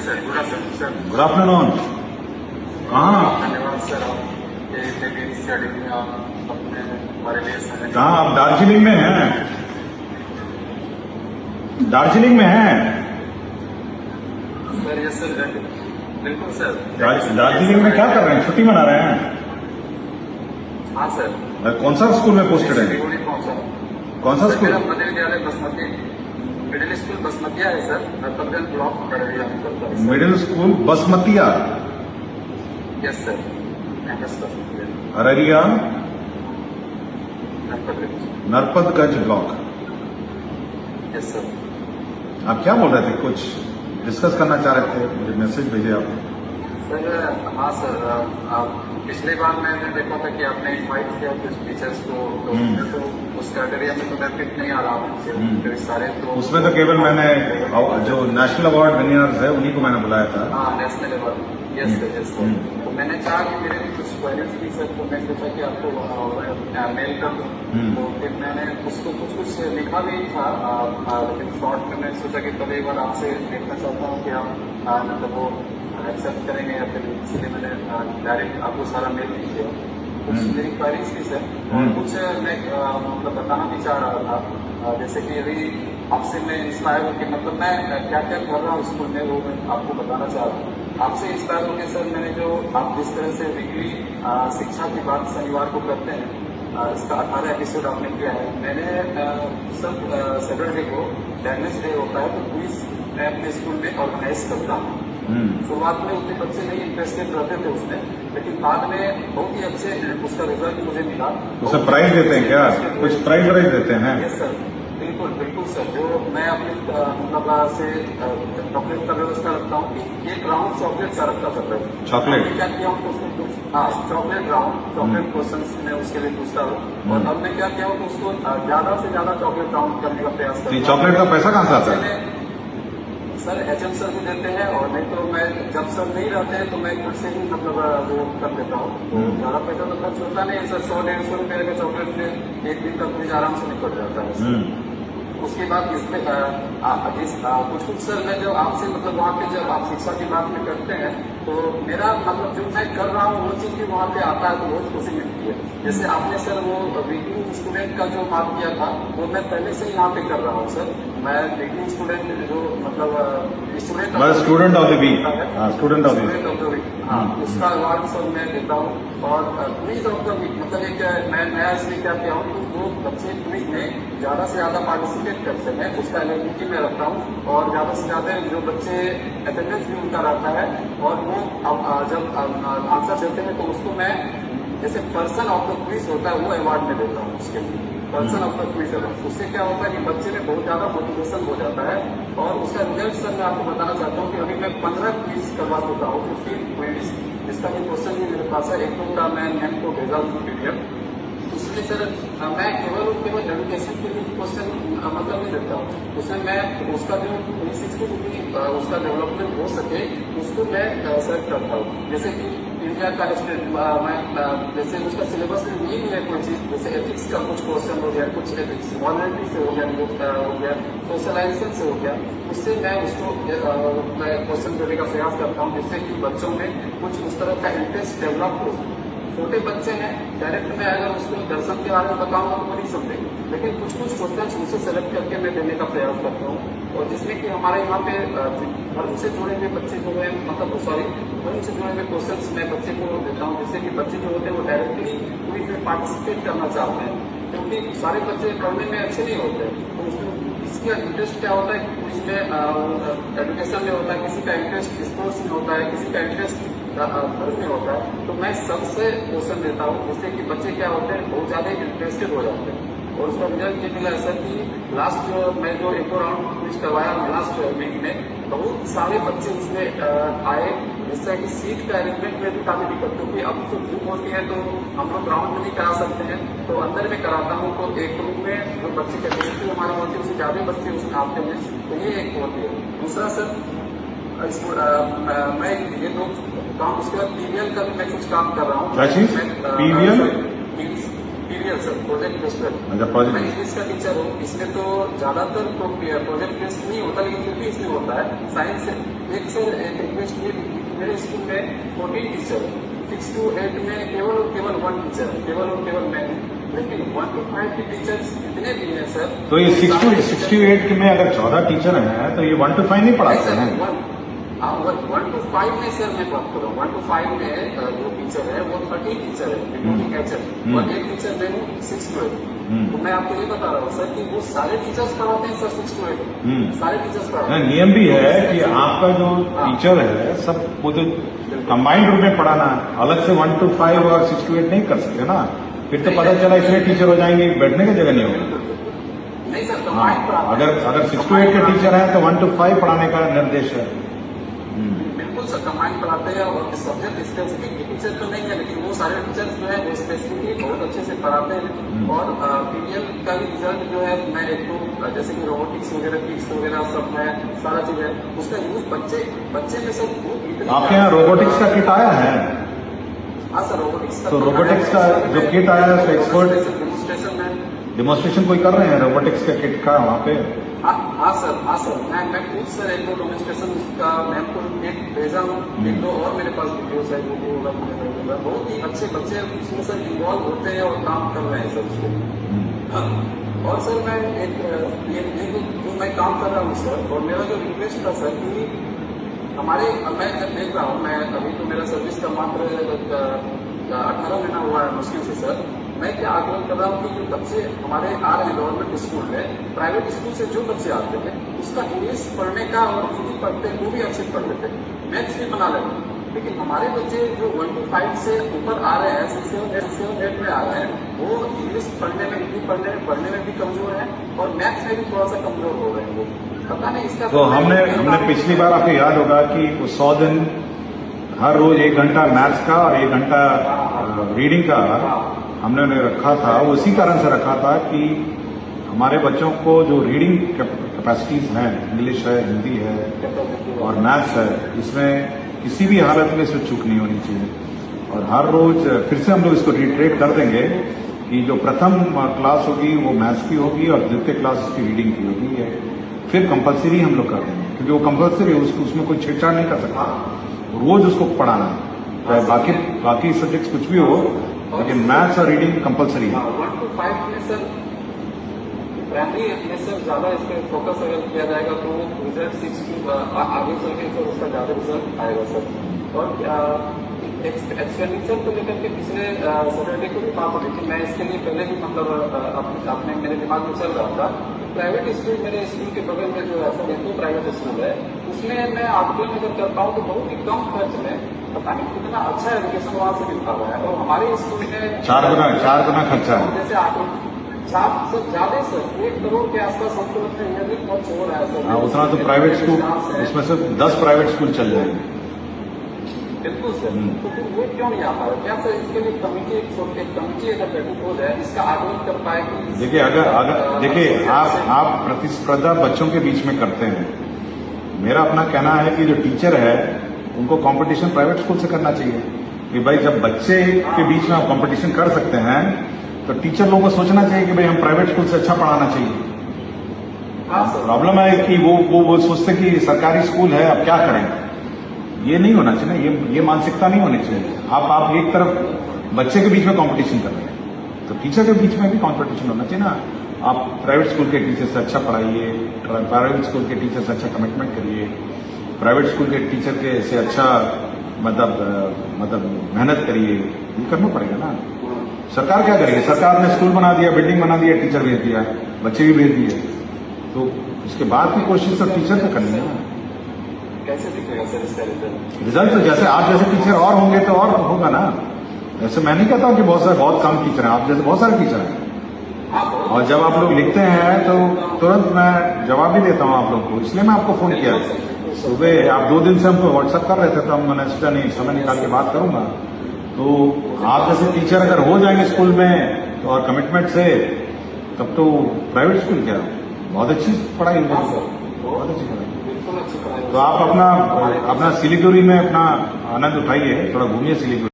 Sir, good afternoon sir. Good afternoon. कहाँ धन्यवाद sir, आपके मेरी स्टडी में आप अपने हमारे लिए समय कहाँ आप दार्जिलिंग में हैं? दार्जिलिंग में हैं? सर। यस सर, बिल्कुल सर। दार्जिलिंग में क्या कर रहे हैं? छुट्टी मना रहे हैं? हाँ सर। कौन सा स्कूल में पोस्टेड है? सिलीगुड़ी पहुंचा। कौन सा स्कूल? मेरा मध्य विद्यालय बसमती मिडिल स्कूल बसमतिया है सर, नरपतगंज ब्लॉक अररिया में पड़ता है। मिडिल स्कूल बसमतिया, यस सर, कैंपस बसमतिया, Araria Narpatganj. Narpatganj block. Yes sir. आप क्या बोल रहे थे? कुछ डिस्कस करना चाह रहे थे, मुझे मैसेज भेजे आपने। सर हाँ सर, आप पिछली बार मैंने देखा था कि आपने इन्वाइट किया कुछ टीचर्स को, तो उस कैटेगरी में तो मैं फिट नहीं आ रहा हूँ सारे। तो उसमें तो केवल मैंने जो नेशनल अवार्ड विनर्स है उन्हीं को मैंने बुलाया था। हाँ, national award. Yes sir, yes sir. तो मैंने चाहा कि मेरे भी कुछ क्वेरीज थी सर, तो मैं सोचा कि आपको मेल कर दूँ। तो फिर मैंने उसको कुछ लिखा भी था, लेकिन शॉर्ट में मैंने सोचा कि कभी एक बार आपसे देखना चाहता हूँ कि आप मतलब वो एक्सेप्ट करेंगे या फिर, इसलिए मैंने डायरेक्ट आपको सारा मेल नहीं किया। कुछ मेरी क्वेरीज थी सर, और कुछ मैं मतलब बताना भी चाह रहा था। जैसे कि अभी आपसे मैं इंस्पायर होकर, मतलब मैं क्या क्या कर रहा हूँ स्कूल में, वो मैं आपको बताना चाह रहा हूँ। आपसे इंस्पायर होकर सर, मैंने जो आप जिस तरह से वीकली शिक्षा की बात शनिवार को करते हैं, इसका 18 एपिसोड आपने किया है। मैंने सब सैटरडे को लैंग्वेज डे होता है, तो क्विज मैं अपने स्कूल में ऑर्गेनाइज करता हूँ। शुरुआत में उतने बच्चे नहीं इंटरेस्टेड रहते थे उसमें, लेकिन बाद में बहुत ही अच्छे उसका रिजल्ट मुझे मिला। उसे प्राइज देते हैं क्या? कुछ प्राइज देते हैं? यस सर, बिल्कुल बिल्कुल सर। जो मैं अपने मतलब से चॉकलेट का व्यवस्था रखता हूँ कि एक राउंड चॉकलेट का रखता था। चॉकलेट क्या किया हूँ तो उसमें कुछ चॉकलेट राउंड, चॉकलेट क्वेश्चन मैं उसके लिए पूछता हूँ। और अब मैं क्या किया हूँ तो उसको ज्यादा से ज्यादा चॉकलेट राउंड करने का प्रयास करता हूँ। चॉकलेट का पैसा कहाँ से आता है? सर एचएम सर भी देते हैं, और नहीं तो मैं जब सर नहीं रहते हैं तो मैं खुद से ही मतलब वो कर देता हूँ। तो ज्यादा पैसा तो खर्च होता नहीं है सर, 100-150 रुपये का चॉकलेट में एक दिन का मुझे आराम से निकल जाता है। उसके बाद इसमें कुछ सर मैं जब आपसे मतलब वहाँ पे जब आप शिक्षा की बात में करते हैं, तो मेरा मतलब जो मैं कर रहा हूँ वो चीज भी वहाँ पे आता है तो बहुत खुशी मिलती है। जैसे आपने सर वो वीकिंग स्टूडेंट का जो बात किया था, वो मैं पहले से ही यहाँ पे कर रहा हूँ सर। मैं वीकिंग स्टूडेंट जो मतलब student of the week, student of the week, हाँ, उसका अवार्ड सर मैं देता हूँ। और क्विज ऑफ द वीक मतलब एक मैं नया इसलिए क्या किया हूँ, वो बच्चे क्विज में ज्यादा से ज्यादा पार्टिसिपेट कर सकें, उसका एलिजिबिलिटी मैं रखता हूँ। और ज्यादा से ज्यादा जो बच्चे अटेंडेंस भी उनका रहता है, और वो जब आंसर देते हैं तो उसको मैं जैसे पर्सन ऑफ द क्विज होता है वो अवार्ड में देता हूँ उसके लिए, person of the quiz award. उससे क्या होता है कि बच्चे में बहुत ज्यादा मोटिवेशन हो जाता है। और उसका रिजल्ट सर मैं आपको बताना चाहता हूँ कि अभी मैं 15 क्विज करवा चुका हूँ, 15 क्विज, जिसका भी क्वेश्चन भी मेरे पास है। एक दो का मैं मैम को भेजा हूँ पीडीएफ। उसमें सर मैं केवल एजुकेशन के लिए क्वेश्चन मतलब नहीं देता हूँ, उसमें मैं उसका जो 360 उसका डेवलपमेंट हो सके उसको मैं सर्च करता हूँ। जैसे कि इंडिया का स्टेट मैं जैसे उसका सिलेबस में नहीं भी है कोई चीज, जैसे एथिक्स का कुछ क्वेश्चन हो गया, कुछ एथिक्स मॉरलिटी से हो गया, सोशलाइजेशन से हो गया, उससे मैं उसको मैं क्वेश्चन देने का प्रयास करता हूँ, जिससे कि बच्चों में कुछ उस तरह का इंटरेस्ट डेवलप हो। छोटे बच्चे हैं, डायरेक्ट मैं अगर उसको दर्शन के बारे में बताऊंगा तो वो नहीं समझेंगे, लेकिन कुछ क्वेश्चन उसे सेलेक्ट करके मैं देने का प्रयास करता हूँ। और जिसमें कि हमारे यहाँ पे धर्म से जुड़े हुए बच्चे जो है, मतलब धर्म से जुड़े हुए क्वेश्चन मैं बच्चे को देता हूँ, जिससे कि बच्चे जो होते हैं वो डायरेक्टली क्विज में पार्टिसिपेट करना चाहते हैं, क्योंकि सारे बच्चे पढ़ने में अच्छे नहीं होते। तो उसमें इसका इंटरेस्ट क्या होता है, क्विज में एजुकेशन में होता है, किसी का इंटरेस्ट स्पोर्ट्स में होता है, किसी का इंटरेस्ट धर्म में होता है। तो मैं सबसे क्वेश्चन देता हूँ, जिससे कि बच्चे क्या होते हैं बहुत ज्यादा इंटरेस्टेड हो जाते हैं। और उसका रिजल्ट ये मिला सर कि लास्ट जो मैं जो एक राउंड क्विज करवाया लास्ट वीक में, बहुत सारे बच्चे उसमें आए, जिससे कि सीट का अरेंजमेंट में भी काफी दिक्कत, क्योंकि अब तो धूप होती है तो हम लोग ग्राउंड में नहीं करा सकते हैं, तो अंदर में कराता हूँ। तो एक रूम में जो बच्चे का रेशियो हमारे होती है उससे ज्यादा बच्चे उसमें आते हैं, तो ये एक होती है। दूसरा सर मैं ये दो काम, उसके बाद पीवीएल का भी मैं कुछ काम कर रहा हूँ। PVL sir, project based. मैं इंग्लिश का टीचर हूँ, इसमें तो ज्यादातर प्रोजेक्ट बेस्ड नहीं होता, लेकिन फिर भी इसमें होता है। साइंस एक सर एक रिक्वेस्ट ये भी कि मेरे स्कूल में 14 टीचर 6 to 8 में केवल और केवल 1 टीचर केवल और केवल मैं हूँ, लेकिन 1 to 5 के टीचर्स इतने भी हैं सर। तो ये 6 to 8 में अगर 14 टीचर हैं तो ये 1 to 5 नहीं पढ़ाते हैं? 1 to 5 में सर मैं बात कर रहा हूँ। 1 to 5 में जो टीचर है वो 13 टीचर है, इंक्लूडिंग एचएम, और एक टीचर मैं हूँ 6 to 8। तो मैं आपको ये बता रहा हूँ सर कि वो सारे टीचर्स पढ़ाते हैं सर 6 to 8, सारे टीचर्स पढ़ाते हैं। नियम भी है कि आपका जो टीचर है सब वो जो कंबाइंड रूप में पढ़ाना है, अलग से 1 to 5 और 6 to 8 नहीं कर सकते ना। फिर तो पता चला इतने टीचर हो जाएंगे, बैठने की जगह नहीं होगी। नहीं सर, हाँ, अगर 6 to 8 के टीचर हैं तो 1 to 5 पढ़ाने का निर्देश है। बिल्कुल सर, कंबाइंड पढ़ाते हैं और सब्जेक्ट स्पेसिफिक टीचर तो नहीं है, लेकिन वो सारे टीचर्स जो है वो स्पेसिफिकली बहुत अच्छे से पढ़ाते हैं। और पीडीएल का भी रिजल्ट जो है मैं एक तो जैसे कि रोबोटिक्स वगैरह किट्स वगैरह सब है, सारा चीज है, उसका यूज बच्चे में सब ग्रुप। आपके यहाँ रोबोटिक्स का किट आया है? हाँ सर, रोबोटिक्स का। तो रोबोटिक्स का जो किट आया है उसका एक्सपर्ट डेमोन्स्ट्रेशन में डेमोन्स्ट्रेशन कोई कर रहे हैं रोबोटिक्स का किट का वहाँ पे? हाँ सर, मैं खुद सर एक दो डेमोन्स्ट्रेशन का मैं आपको एक भेजा हूँ, एक दो और मेरे पास वीडियोस है जो होगा मुझे बहुत ही अच्छे बच्चे उसमें सर इन्वॉल्व होते हैं और काम कर रहे हैं सर उसको। और सर मैं जो मैं काम कर रहा हूँ सर, और मेरा जो रिक्वेस्ट था सर कि हमारे मैं देख रहा हूँ, मैं अभी तो मेरा सर्विस का मात्र 18 महीना हुआ है मुश्किल से सर। मैं क्या आग्रह कर रहा हूँ कि जो बच्चे हमारे आ रहे हैं गवर्नमेंट स्कूल में, प्राइवेट स्कूल से जो बच्चे आते हैं उसका इंग्लिश पढ़ने का और हिंदी पढ़ते हैं वो भी अच्छे पढ़ लेते हैं, मैथ्स भी बना लेते हैं। लेकिन हमारे बच्चे जो 1 to 5 से ऊपर आ रहे हैं, 6 7 8 में आ रहे हैं, वो इंग्लिश पढ़ने में, हिंदी पढ़ने में भी कमजोर है और मैथ्स में भी थोड़ा सा कमजोर हो रहे हैं वो। पता नहीं इसका। तो हमने पिछली बार आपको याद होगा कि 100 दिन हर रोज 1 घंटा मैथ्स का और 1 घंटा रीडिंग का हमने रखा था। वो इसी कारण से रखा था कि हमारे बच्चों को जो रीडिंग कैपेसिटीज हैं, इंग्लिश है, हिंदी है और मैथ्स है, इसमें किसी भी हालत में इसमें चूक नहीं होनी चाहिए। और हर रोज फिर से हम लोग इसको रिट्रेट कर देंगे कि जो प्रथम क्लास होगी वो मैथ्स की होगी और द्वितीय क्लास उसकी रीडिंग की होगी। फिर कंपलसरी हम लोग कर देंगे, क्योंकि वो कंपलसरी है, उसमें कोई छेड़छाड़ नहीं कर सकता, रोज उसको पढ़ाना है, चाहे बाकी सब्जेक्ट्स कुछ भी हो, लेकिन मैथ्स और रीडिंग कंपलसरी है। 1 to 5 में सर प्राइमरी में सर ज्यादा इस पर फोकस अगर किया जाएगा तो रिजल्ट 6 की आगे चल के सर उसका ज्यादा रिजल्ट आएगा सर। और एक्सपेंडिचर को लेकर के पिछले सैटरडे को भी बात हो रही थी, मैं इसके लिए पहले भी मतलब अपने मेरे दिमाग में चल रहा था। प्राइवेट स्कूल, मेरे स्कूल के बगल में जो है सर एक प्राइवेट स्कूल है, उसमें मैं आकलन अगर करता हूँ तो बहुत ही कम खर्च में पता नहीं कितना अच्छा एजुकेशन वहां से मिल पा रहा है। और हमारे स्कूल में 4 गुना खर्चा है। जैसे आकलन ज्यादा सर 1 करोड़ के आसपास हमको लगता है ईयरली खर्च हो रहा है सर। हाँ, उतना तो प्राइवेट स्कूल, उसमें से 10 प्राइवेट स्कूल चल जाएंगे। बिल्कुल सर, तो फिर वो क्यों नहीं आ पा रहा? क्या सर इसके लिए कमिटी अगर गठित हो जाए, इसका आकलन कर पाए कि देखिए अगर देखिए आप प्रतिस्पर्धा बच्चों के बीच में करते हैं। मेरा अपना कहना है कि जो टीचर है उनको कंपटीशन प्राइवेट स्कूल से करना चाहिए कि भाई जब बच्चे के बीच में आप कंपटीशन कर सकते हैं तो टीचर लोगों को सोचना चाहिए कि भाई हम प्राइवेट स्कूल से अच्छा पढ़ाना चाहिए। प्रॉब्लम है कि वो सोचते कि सरकारी स्कूल है अब क्या करें। ये नहीं होना चाहिए, ये मानसिकता नहीं होनी चाहिए। आप एक तरफ बच्चे के बीच में कंपटीशन कर रहे हैं तो टीचर के बीच में भी कंपटीशन होना चाहिए ना। आप प्राइवेट स्कूल के टीचर से अच्छा पढ़ाइए, प्राइवेट स्कूल के टीचर से अच्छा कमिटमेंट करिए, प्राइवेट स्कूल के टीचर के से अच्छा मतलब मेहनत करिए, ये करना पड़ेगा ना। सरकार क्या करेगी? सरकार ने स्कूल बना दिया, बिल्डिंग बना दिया, टीचर भेज दिया, बच्चे भी भेज दिए, तो उसके बाद की कोशिश तो टीचर को करनी है ना। कैसे दिखेगा सर इसका रिजल्ट? तो जैसे आप जैसे टीचर और होंगे तो और होगा ना। ऐसे मैं नहीं कहता हूँ कि बहुत कम टीचर हैं, आप जैसे बहुत सारे टीचर हैं। और जब आप लोग लिखते हैं तो तुरंत मैं जवाब भी देता हूँ आप लोग को, इसलिए मैं आपको फोन किया। सुबह आप 2 दिन से हमको व्हाट्सएप कर रहे थे तो मैंने सोचा नहीं, समय निकाल के बात करूंगा। तो आप जैसे टीचर अगर हो जाएंगे स्कूल में तो और कमिटमेंट से, तब तो प्राइवेट स्कूल क्या बहुत अच्छी पढ़ाई होगी, बहुत अच्छी पढ़ाई। तो आप अपना सिलीगुड़ी में अपना आनंद उठाइए, थोड़ा घूमिए सिलीगुड़ी।